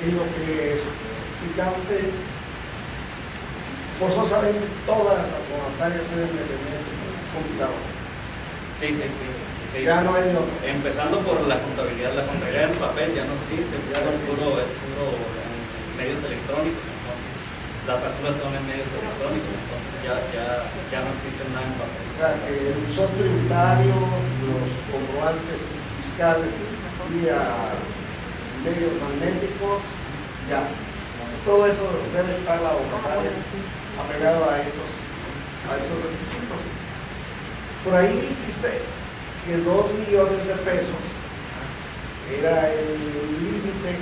Y lo que explicaste, forzosamente todas las donatarias deben de tener computador. Sí. Ya no hay otro. Empezando por la contabilidad en papel ya no existe, es puro medios electrónicos, entonces las facturas son en medios electrónicos, entonces ya no existe nada en papel. O sea, que el buzón tributario, los comprobantes fiscales vía medios magnéticos, ya. Todo eso debe estar la donataria apegado a esos requisitos. Por ahí dijiste que 2 millones de pesos era el límite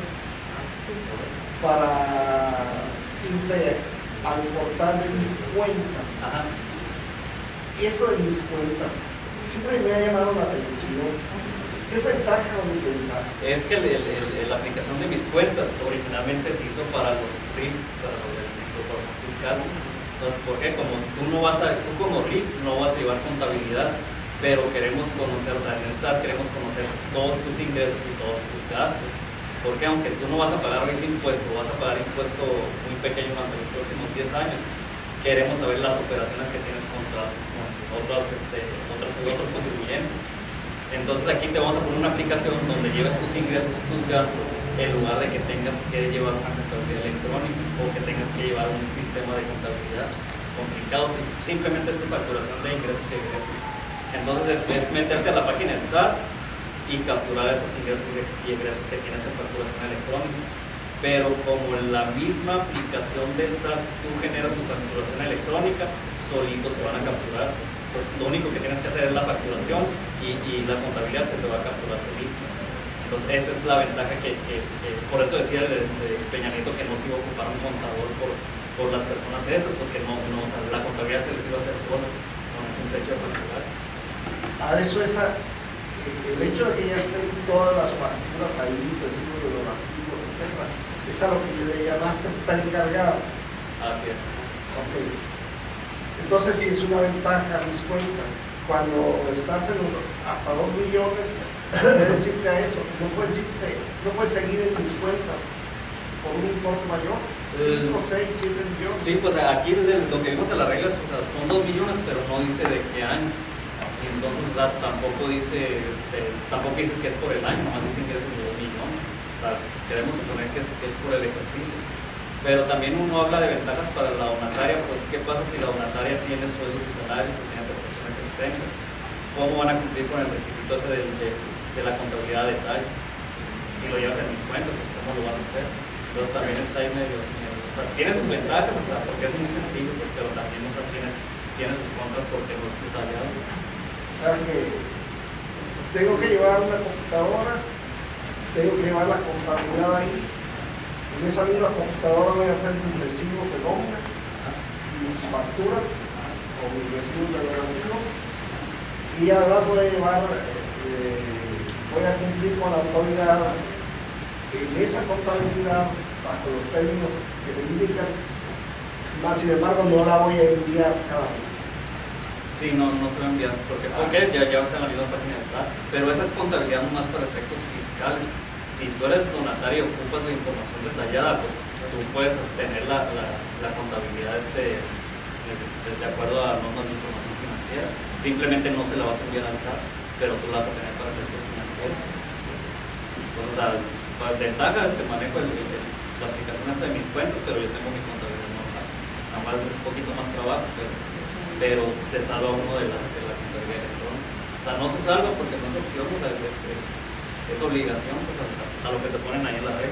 para irte al portal de mis cuentas. Ajá. Eso de mis cuentas siempre me ha llamado la atención. ¿Es ventaja o desventaja? Es que la aplicación de mis cuentas originalmente se hizo para los RIF, para los de incorporación fiscal. Entonces, ¿por qué? Como tú como RIF no vas a llevar contabilidad, pero queremos conocer, o sea, en el SAT queremos conocer todos tus ingresos y todos tus gastos. Porque aunque tú no vas a pagar RIF impuesto, vas a pagar impuesto muy pequeño durante los próximos 10 años, queremos saber las operaciones que tienes contra otros contribuyentes. Entonces aquí te vamos a poner una aplicación donde lleves tus ingresos y tus gastos en lugar de que tengas que llevar una contabilidad electrónica o que tengas que llevar un sistema de contabilidad complicado. Simplemente es tu facturación de ingresos y egresos. Entonces es meterte a la página del SAT y capturar esos ingresos y egresos que tienes en facturación electrónica. Pero como en la misma aplicación del SAT tú generas tu facturación electrónica, solitos se van a capturar. Pues lo único que tienes que hacer es la facturación y la contabilidad se te va a capturar solito. Entonces esa es la ventaja que por eso decía Peña Nieto que no se iba a ocupar un contador por las personas estas, porque o sea, la contabilidad se les iba a hacer sola con el simple hecho de facturar. A eso el hecho de que ya estén todas las facturas ahí, recibos de donativos, etc., es a lo que le llamaste precargado. Así es. Ok. Entonces, si es una ventaja mis cuentas, cuando estás en hasta 2 millones, debe decirte a eso, no puedes seguir en mis cuentas por un importe mayor, 5, 6, 7 millones. Sí, pues aquí lo que vimos en las reglas, o sea, son 2 millones, pero no dice de qué año. Y entonces, o sea, tampoco dice que es por el año, nomás dice ingresos de 2 millones. O sea, queremos suponer que es por el ejercicio. Pero también uno habla de ventajas para la donataria, pues ¿qué pasa si la donataria tiene sueldos y salarios o tiene prestaciones exentas? ¿Cómo van a cumplir con el requisito ese de la contabilidad de detalle? Si lo llevas en mis cuentas, pues ¿cómo lo vas a hacer? Entonces también está ahí medio. O sea, tiene sus ventajas, o sea, porque es muy sencillo, pues, pero también, o sea, tiene sus contras porque no es detallado. O sea que tengo que llevar una computadora, tengo que llevar la contabilidad ahí. En esa misma computadora voy a hacer mis recibos de nómina, mis facturas o mis recibos de negativos. Y además voy a llevar, voy a cumplir con la autoridad en esa contabilidad bajo los términos que me indican, más sin embargo no la voy a enviar cada vez. Sí, no se va a enviar, porque ya está en la misma página del SAT, pero esa es contabilidad nomás para efectos fiscales. Si tú eres donatario y ocupas la información detallada, pues tú puedes tener la contabilidad de acuerdo a normas de información financiera. Simplemente no se la vas a enviar al SAT, pero tú la vas a tener para efectos financieros. Pues, o sea, ventaja manejo la aplicación hasta de mis cuentas, pero yo tengo mi contabilidad normal. Nada más es un poquito más trabajo, pero se salva uno de la contabilidad electrónica. O sea, no se salva porque no es opción, o sea, es obligación, pues, a lo que te ponen ahí en la red.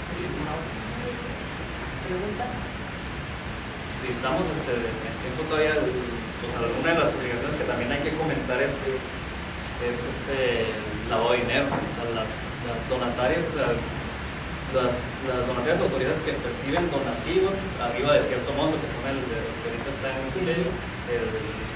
Sí. ¿Preguntas? Si estamos en tiempo todavía, pues alguna de las obligaciones que también hay que comentar es lavado de dinero, o sea, las donatarias, o sea, las donatarias autoridades que perciben donativos arriba de cierto monto, que son el que ahorita está en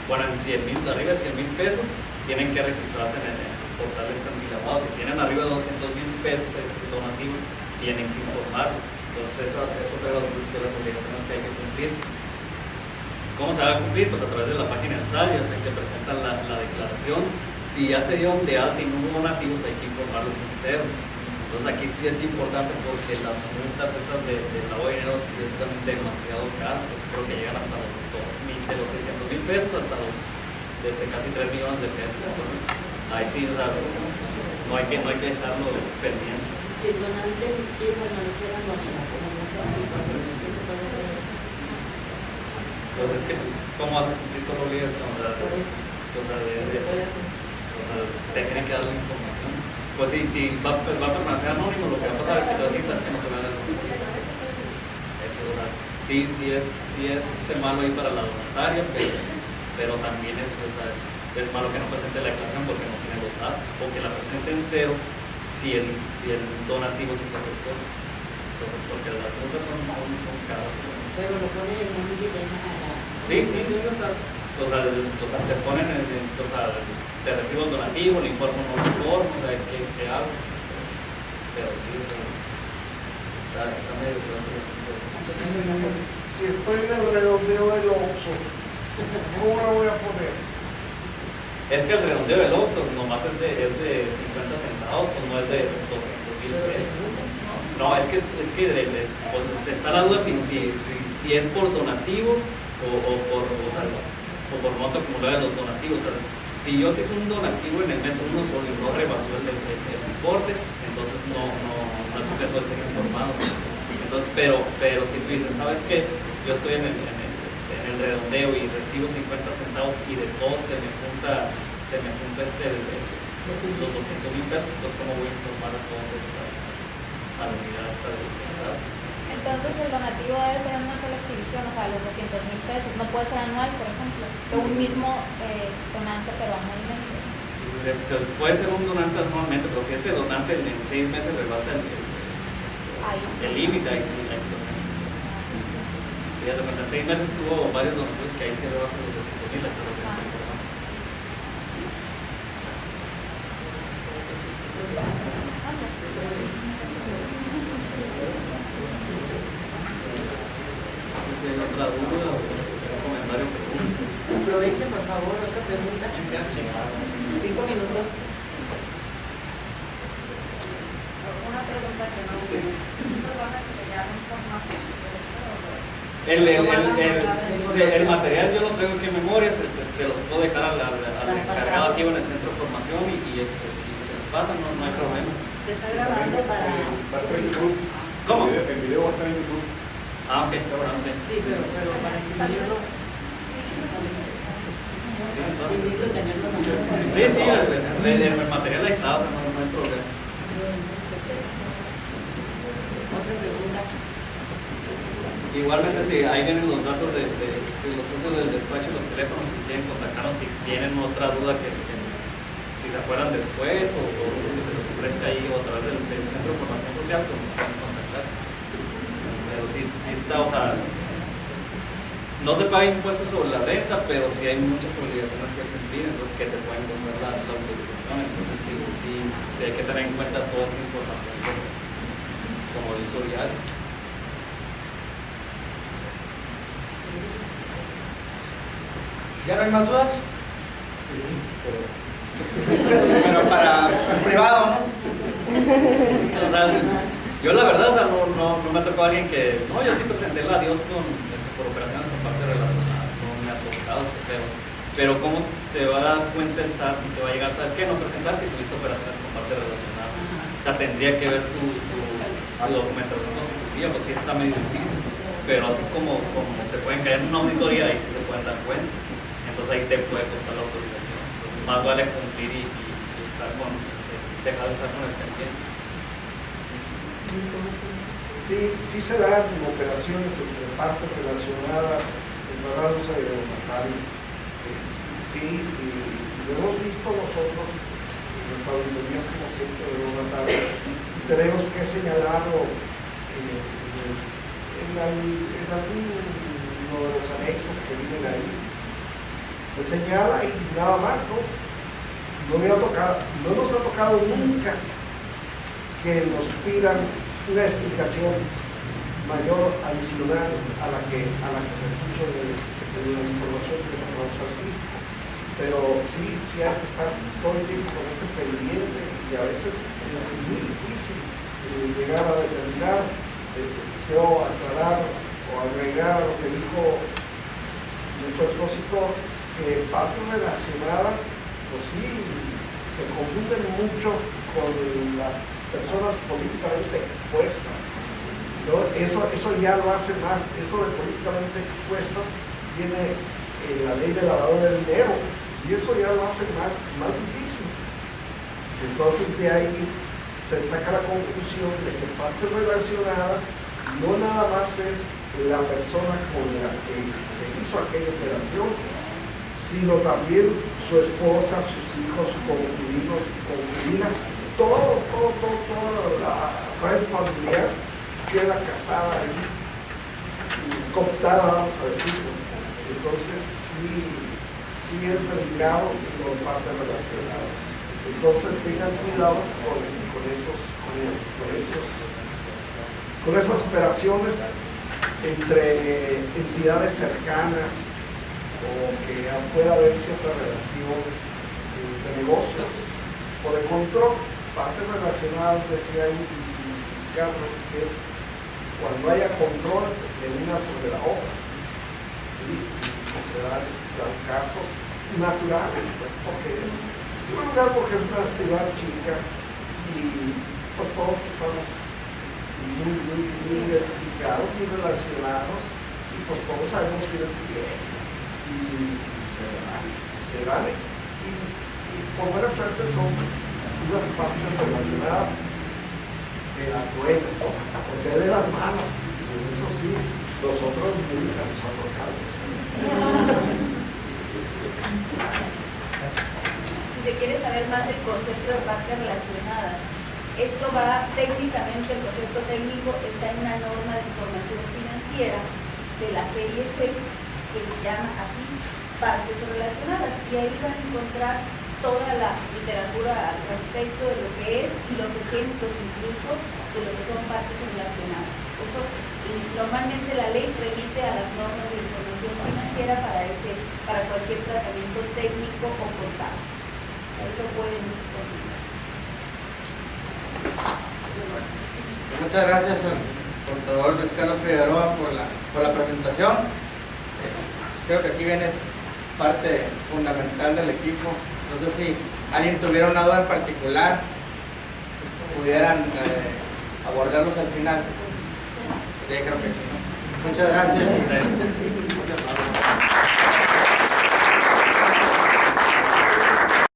bueno, en 100,000, arriba de 100,000 pesos, tienen que registrarse en el portal antilavado. Si tienen arriba de 200,000 pesos donativos, tienen que informarlos. Entonces, eso es otra de las obligaciones que hay que cumplir. ¿Cómo se va a cumplir? Pues a través de la página del SAT, o sea, que presentan la declaración. Si ya se dieron de alta y no hubo donativos, hay que informarlos en cero. Entonces aquí sí es importante porque las multas esas de lavado de dinero sí están demasiado caras, pues creo que llegan hasta los 2,000, de los 600,000 pesos hasta los desde casi 3 millones de pesos. Entonces ahí sí, o sea, no hay que dejarlo pendiente. Si el donante quiere permanecer anónimo, como muchas situaciones que se pueden hacer. Entonces es que ¿cómo vas a cumplir con la obligación? Por eso. O sea, te tienen que dar la información. Pues sí, va a permanecer anónimo, lo que va a pasar es que te vas a decir, sabes que no te van a dar eso, o sea, sí es malo ahí para la donataria, pero también es malo que no presente la declaración porque no tiene los datos, o que la presente en cero si el donativo sí se afectó. Entonces, porque las multas son caras. Pero lo ponen en un video. Sí, o sea, te ponen te recibo el donativo, le informo, no le informo, o sea, ¿qué hago? Pero sí, o sea, está medio grueso el asunto. Si estoy en el redondeo del OXXO, ¿cómo la voy a poner? Es que el redondeo del OXXO nomás es de 50 centavos, pues no es de 200,000 pesos. No, es que pues, está la duda si es por donativo o por monto acumulado de los donativos. O sea, si yo te hice un donativo en el mes 1 solo y no rebasó el importe, entonces no es sujeto de ser informado. Entonces, pero si tú dices, ¿sabes qué? Yo estoy en el redondeo y recibo 50 centavos y de todos se me junta los 200,000 pesos, pues ¿cómo voy a informar a todos esos a la unidad esta de pensar? Entonces el donativo debe ser en una sola exhibición, o sea, los 200,000 pesos. No puede ser anual, por ejemplo, de un mismo donante, pero anualmente. Puede ser un donante anualmente, pero si ese donante en 6 meses rebasa el límite, ahí sí lo tienes que informar. Sí, de repente en 6 meses tuvo varios donativos que ahí sí rebasan los 200,000, eso lo tienes que informar. Si hay otra duda o un comentario, pregunta. Aproveche, por favor, otra pregunta. 5 minutos. Una pregunta que no sé. ¿Nos van a entregar un formato? El material yo lo traigo aquí en memorias, se los puedo dejar al encargado aquí en el centro de formación y se los pasan, no hay problema. Se está grabando para... Va a estar en YouTube. ¿Cómo? El video va a estar en YouTube. Ah, ok, está bueno. Sí, pero para que yo no... Sí, entonces. Necesito tenerlo también. Sí, sí, el material ahí está, o sea, no hay problema. Otra pregunta. Igualmente, si ahí vienen los datos de los socios del despacho, los teléfonos, si quieren contactarnos, si tienen otra duda que si se acuerdan después o que se les ofrezca ahí o a través del Centro de Información Social, pues nos pueden contactar. Pero sí está, o sea, no se paga impuestos sobre la renta, pero sí hay muchas obligaciones que cumplir, entonces que te pueden costar la autorización, entonces sí hay que tener en cuenta toda esta información como de uso diario. ¿Ya no hay más dudas? Pero para el privado, ¿no? O sea, yo la verdad, o sea, no me ha tocado alguien que, no, yo sí presenté la DIOT por operaciones con partes relacionadas, no me ha tocado ese pedo. Pero cómo se va a dar cuenta el SAT y te va a llegar, ¿sabes qué? No presentaste y tuviste operaciones con partes relacionadas. O sea, tendría que ver tu documentación constitutiva, pues sí está medio difícil. Pero así como te pueden caer en una auditoría, ahí sí se pueden dar cuenta. Entonces ahí te puede costar la autorización. Entonces más vale cumplir y estar dejar de estar con el pendiente. Sí se dan operaciones entre partes relacionadas, entre ramos aeronautarios. Sí, y lo hemos visto nosotros en las auditorías que hemos hecho de aeronautarios. Tenemos que señalarlo en alguno de los anexos que vienen ahí. Se señala y nada más, ¿no? No nos ha tocado nunca que nos pidan una explicación mayor adicional a la que se puso en la información que nos al físico. Pero sí hay que estar todo el tiempo con ese pendiente y a veces es muy difícil llegar a determinar, quiero aclarar o agregar a lo que dijo nuestro expositor, que partes relacionadas, pues sí, se confunden mucho con las personas políticamente expuestas, ¿no? Eso ya lo hace más, eso de políticamente expuestas viene en la ley de lavado de dinero, y eso ya lo hace más difícil. Entonces de ahí se saca la conclusión de que partes relacionadas no nada más es la persona con la que se hizo aquella operación, sino también su esposa, sus hijos, su concubino, su concubina, toda la red familiar queda casada ahí, cooptada, vamos a decirlo. Entonces sí es delicado los partes relacionados. Entonces tengan cuidado con esas operaciones entre entidades cercanas, o que pueda haber cierta relación de negocios o de control. Partes relacionadas, decía ahí Carlos, que es cuando haya control de una sobre la otra. ¿Sí? Se dan casos naturales, pues, porque en primer lugar porque es una ciudad chica y pues todos estamos muy identificados, muy relacionados, y pues todos sabemos quién es quién. Y se dan y por buena suerte son unas partes relacionadas de las buenas, ¿no? Porque hay de las malas, y eso sí, nosotros nunca nos ha tocado. Si se quiere saber más del concepto de partes relacionadas, esto va técnicamente, el concepto técnico está en una norma de información financiera de la serie C, que se llama así, partes relacionadas, y ahí van a encontrar toda la literatura al respecto de lo que es y los ejemplos incluso de lo que son partes relacionadas. Eso normalmente la ley remite a las normas de información financiera para cualquier tratamiento técnico o contable. Ahí lo pueden consultar. Muchas gracias al contador Luis Carlos Figueroa por la presentación. Creo que aquí viene parte fundamental del equipo. No sé si alguien tuviera una duda en particular, pudieran abordarlos al final. Yo creo que sí. Muchas gracias.